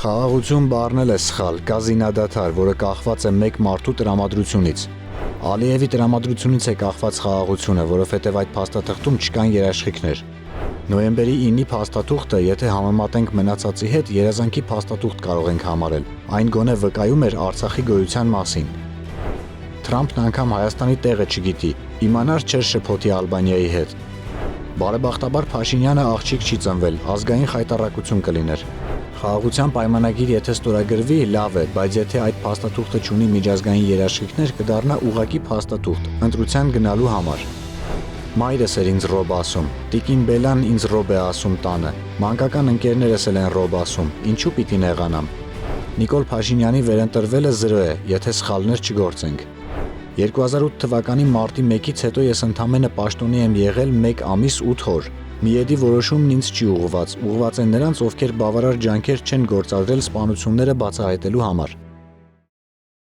Խաղաղություն բառն էլ է սխալ, կա զինադադար, որը կախված է մեկ մարդու տրամադրությունից։ Ալիևի տրամադրությունից է կախված խաղաղությունը, որովհետև այդ փաստաթղթում չկան երաշխիքներ։ Նոյեմբերի 9-ի փաստաթուղթը, եթե համեմատենք մնացածի հետ, երազանքի փաստաթուղթ կարող ենք համարել։ Այն գոնե վկայում էր Արցախի գոյության մասին։ Թրամփն անգամ Հայաստանի տեղը չգիտի, իմանար չէր շփոթի Ալբանիայի հետ։ Բարեբախտաբար Փաշինյանը աղջիկ չի ծնվել, ազգային խայտառակություն կլիներ։ Խաղաղության պայմանագիր եթե ստորագրվի, լավ է, բայց եթե այդ փաստաթուղթը չունի միջազգային երաշխիքներ, կդառնա ուղղակի փաստաթուղթ, ընտրության գնալու համար։ Մայրս էր ինձ ռոբ ասում, Տիկին Բելան ինձ ռոբ է ասում տանը, մանկական ընկերներս էլ են ռոբ ասում, ինչու պիտի նեղանամ։ Նիկոլ Փաշինյանի վերընտրվելը 0 է, եթե սխալներ չգործենք։ 2008 թվականի մարտի 1-ից հետո ես ընդամենը պաշտոնի եմ եղել 1 ամիս 8 օր։ Միեդի որոշումն ինձ չի ուղղված է նրանց, ովքեր բավարար ջանքեր չեն գործադրել սպանությունները բացահայտելու համար։